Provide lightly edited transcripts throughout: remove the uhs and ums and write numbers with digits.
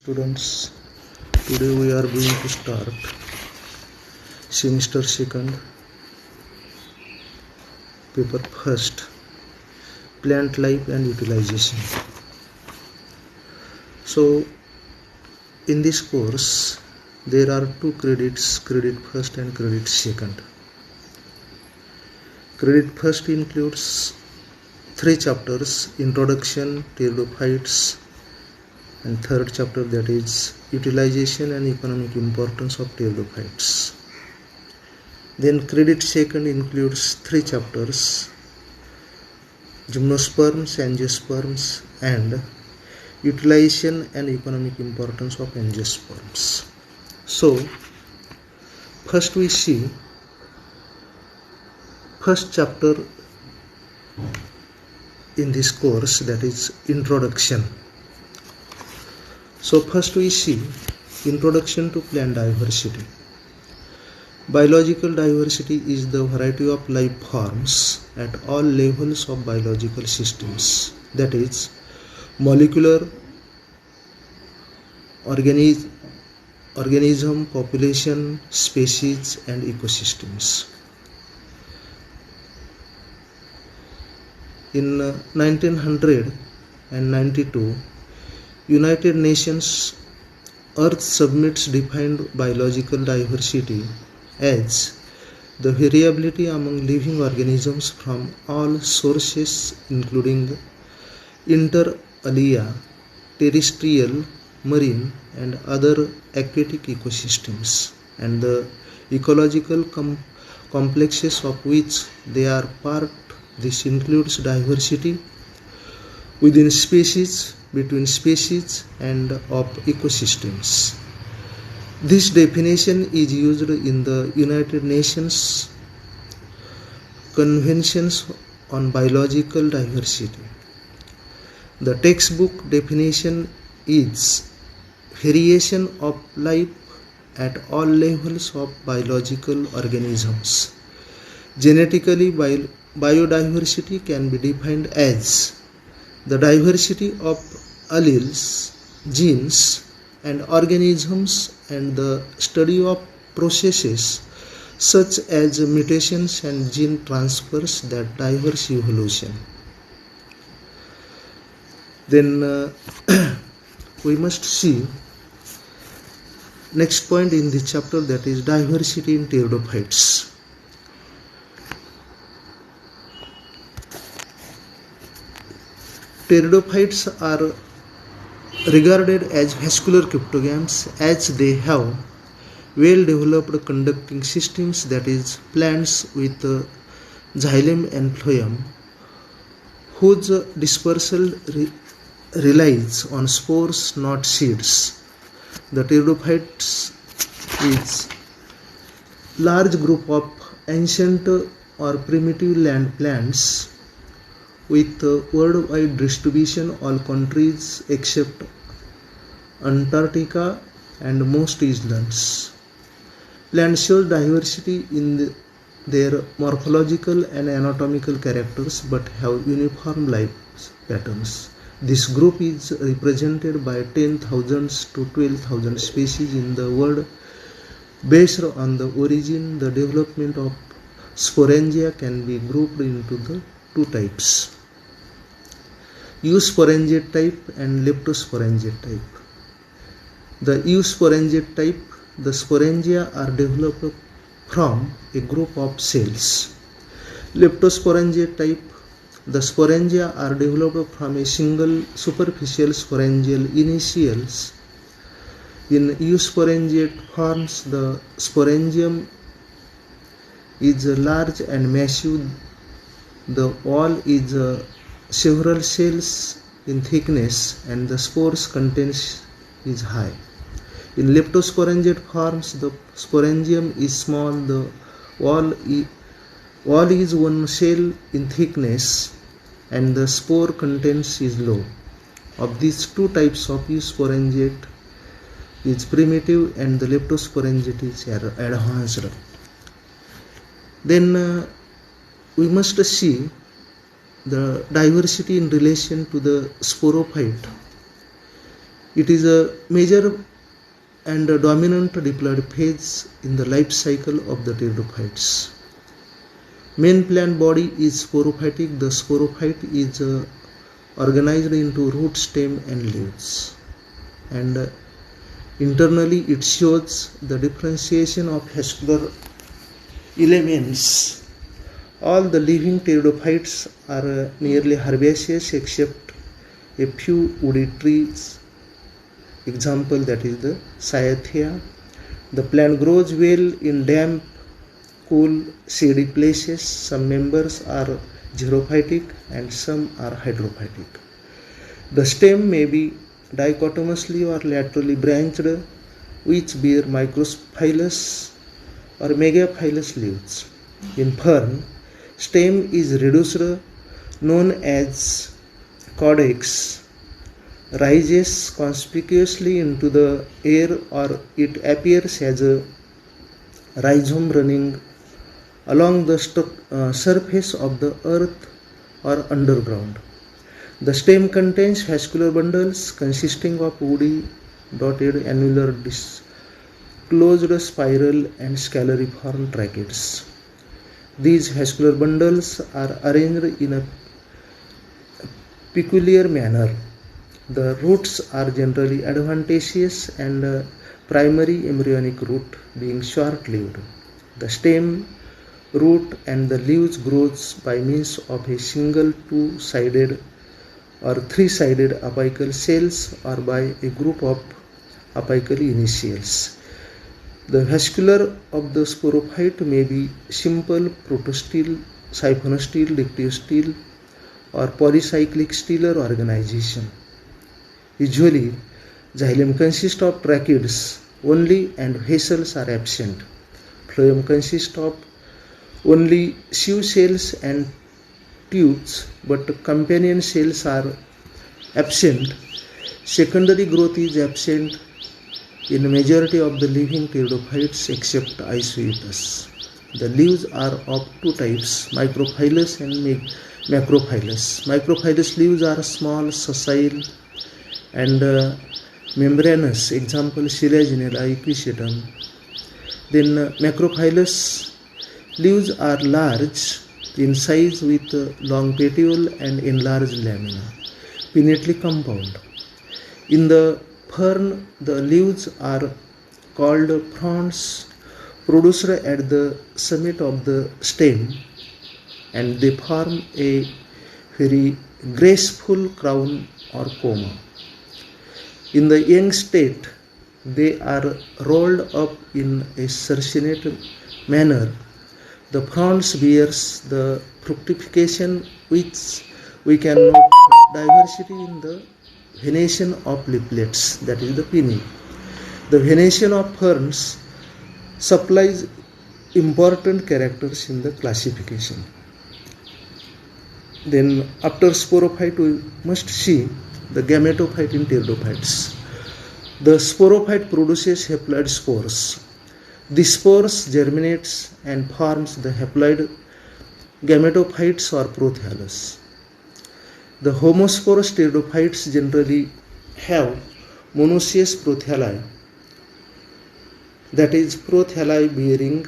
Students, today we are going to start semester second, paper first, plant life and utilization. So in this course there are two credits, credit first and credit second. Credit first includes 3 chapters: introduction, pteridophytes, and third chapter, that is utilization and economic importance of pteridophytes. Then credit second includes 3 chapters: gymnosperms, angiosperms, and utilization and economic importance of angiosperms. So first we see first chapter in this course, that is introduction. So first we see introduction to plant diversity. Biological diversity is the variety of life forms at all levels of biological systems, that is molecular, organism, population, species and ecosystems. In 1992, United Nations Earth Summits defined biological diversity as the variability among living organisms from all sources, including inter alia, terrestrial, marine and other aquatic ecosystems, and the ecological complexes of which they are part. This includes diversity within species, between species and of ecosystems. This definition is used in the United Nations Conventions on Biological Diversity. The textbook definition is variation of life at all levels of biological organisms. Genetically, biodiversity can be defined as the diversity of alleles, genes and organisms, and the study of processes such as mutations and gene transfers that diverse evolution. Then we must see next point in this chapter, that is diversity in pteridophytes. Pteridophytes are regarded as vascular cryptogams as they have well developed conducting systems, that is plants with xylem and phloem, whose dispersal relies on spores, not seeds. The pteridophytes is large group of ancient or primitive land plants with worldwide distribution, all countries except Antarctica and most islands. Plants show diversity in their morphological and anatomical characters but have uniform life patterns. This group is represented by 10,000 to 12,000 species in the world. Based on the origin, the development of sporangia can be grouped into the 2 types: eusporangiate type and leptosporangiate type. The eusporangiate type, the sporangia are developed from a group of cells. Leptosporangiate type, the sporangia are developed from a single superficial sporangial initials. In eusporangiate forms, the sporangium is large and massive. The wall is several cells in thickness and the spores content is high. In leptosporangiate forms, the sporangium is small, the wall is one cell in thickness and the spore contents is low. Of these 2 types of eusporangiate is primitive and the leptosporangiate is advanced. Then we must see the diversity in relation to the sporophyte. It is a major and a dominant diploid phase in the life cycle of the pteridophytes. Main plant body is sporophytic. The sporophyte is organized into root, stem and leaves, and internally it shows the differentiation of vascular elements. All the living pteridophytes are nearly herbaceous except a few woody trees. Example, that is the Cyathea. The plant grows well in damp, cool, shady places. Some members are xerophytic and some are hydrophytic. The stem may be dichotomously or laterally branched, which bear microphylous or megaphylous leaves. In fern, stem is reduced, known as caudex, rises conspicuously into the air, or it appears as a rhizome running along the surface of the earth or underground. The stem contains vascular bundles consisting of woody, dotted, annular, disclosed, spiral and scalariform tracheids. These vascular bundles are arranged in a peculiar manner. The roots are generally adventitious and primary embryonic root being short-lived. The stem, root and the leaves grows by means of a single two-sided or three-sided apical cells or by a group of apical initials. The vascula of the sporophyte may be simple protostele, siphonostele, dictyostele or polycyclic stellar organization. Usually, xylem consists of tracheids only and vessels are absent. Phloem consists of only sieve cells and tubes, but companion cells are absent. Secondary growth is absent in majority of the living pteridophytes except Isoetus. The leaves are of two types, microphylous and macrophylous. Microphylous leaves are small, sessile and membranous, example Scillanella equisetum. Then macrophylous leaves are large in size with long petiole and enlarged lamina, pinnately compound. In the fern, the leaves are called fronds, produced at the summit of the stem, and they form a very graceful crown or coma. In the young state, they are rolled up in a circinate manner. The fronds bears the fructification, which we can note diversity in the venation of leaflets, that is the pinnae. The venation of ferns supplies important characters in the classification. Then after sporophyte we must see the gametophyte in pteridophytes. The sporophyte produces haploid spores. The spores germinates and forms the haploid gametophytes or prothallus. The homosporous pteridophytes generally have monoecious prothalli, that is prothalli bearing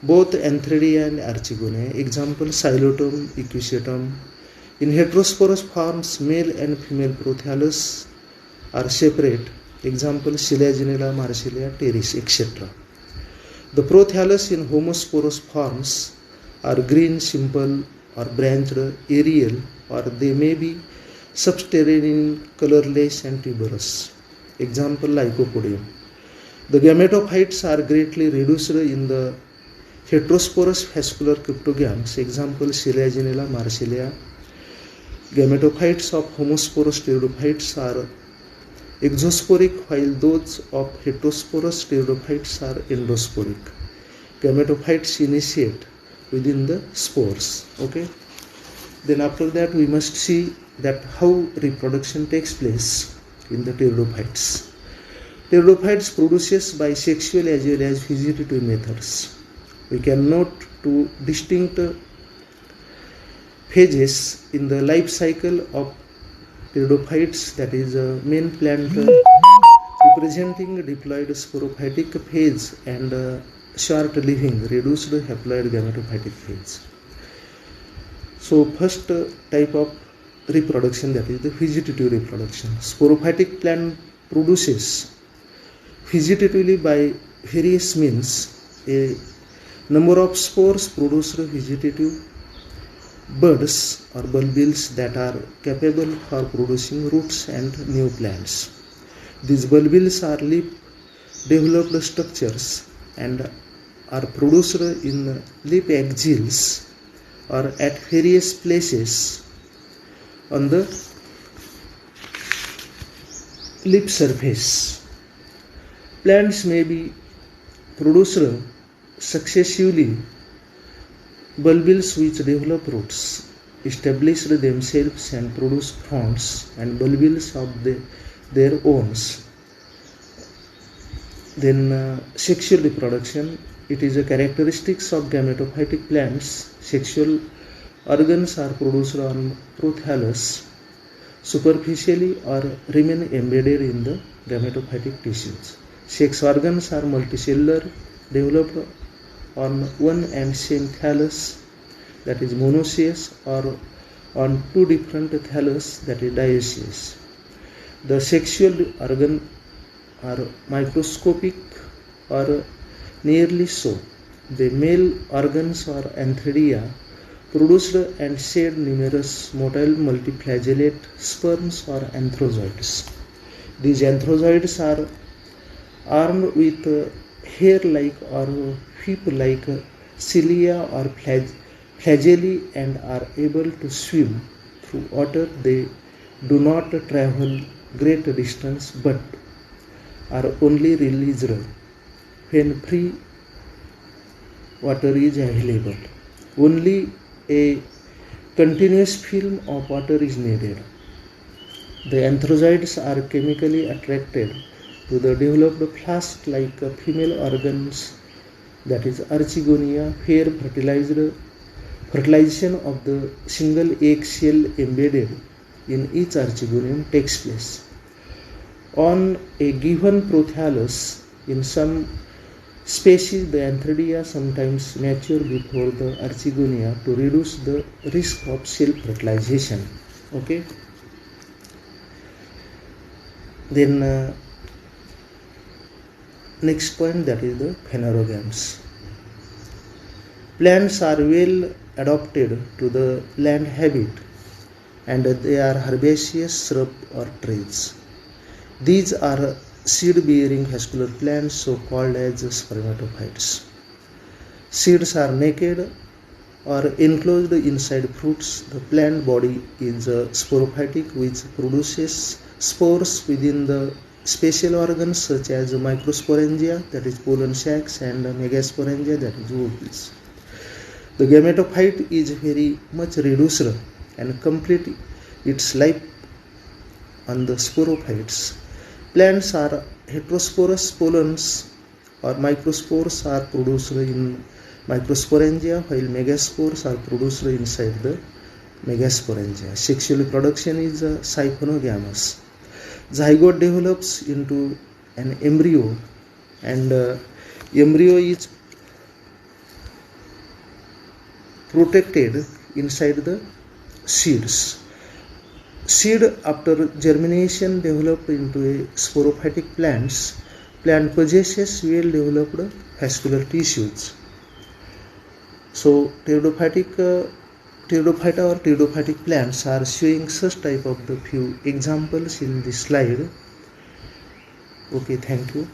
both Antheridia and Archegonae, example Xylotum, equisetum. In heterosporous forms, male and female prothallus are separate, example Scillanella, Marsilea, Pteris, etc. The prothallus in homosporous forms are green, simple or branched, aerial, or they may be subterranean, colorless and tuberous, example Lycopodium. The gametophytes are greatly reduced in the heterosporous vascular cryptogams, example Scillanella, Marsilea. Gametophytes of homosporous pteridophytes are exosporic, while those of heterosporous pteridophytes are endosporic. Gametophytes initiate within the spores. Okay. Then after that we must see that how reproduction takes place in the pteridophytes. Pteridophytes produces by sexual as well as vegetative methods. We can note two distinct phases in the life cycle of Pteridophytes, that is a main plant representing diploid sporophytic phase and short living reduced haploid gametophytic phase. So first type of reproduction, that is the vegetative reproduction. Sporophytic plant produces vegetatively by various means a number of spores produced vegetative buds or bulbils that are capable for producing roots and new plants. These bulbils are leaf-developed structures and are produced in leaf axils or at various places on the leaf surface. Plants may be produced successively. Bulbils which develop roots, establish themselves and produce fronds and bulbils of their own. Then sexual reproduction. It is a characteristics of gametophytic plants. Sexual organs are produced on prothallus superficially or remain embedded in the gametophytic tissues. Sex organs are multicellular, developed on one and same thallus, that is monoecious, or on two different thallus, that is dioecious. The sexual organs are microscopic or nearly so. The male organs or antheridia produced and shed numerous motile multiflagellate sperms or anthrozoids. These anthrozoids are armed with hair-like or whip-like cilia or flagellae and are able to swim through water. They do not travel great distance but are only released when free water is available. Only a continuous film of water is needed. The anthrozoids are chemically attracted to the developed flask-like female organs, that is archegonia, where fertilization of the single egg cell embedded in each archegonium takes place. On a given prothallus, in some species the antheridia sometimes mature before the archegonia to reduce the risk of self-fertilization. Okay. Then next point, that is the phanerogams. Plants are well adapted to the land habit and they are herbaceous shrub or trees. These are seed-bearing vascular plants, so called as spermatophytes. Seeds are naked or enclosed inside fruits. The plant body is sporophytic, which produces spores within the special organs such as microsporangia, that is pollen sacs, and megasporangia, that is ovules. The gametophyte is very much reduced and complete its life on the sporophytes. Plants are heterosporous. Pollens or microspores are produced in microsporangia, while megaspores are produced inside the megasporangia. Sexual reproduction is siphonogamous. Zygote develops into an embryo and embryo is protected inside the seeds. Seed after germination developed into a sporophytic plant. Plant possesses well developed vascular tissues. So pteridophyta or pteridophytic plants are showing such type of the few examples in this slide. Okay, thank you.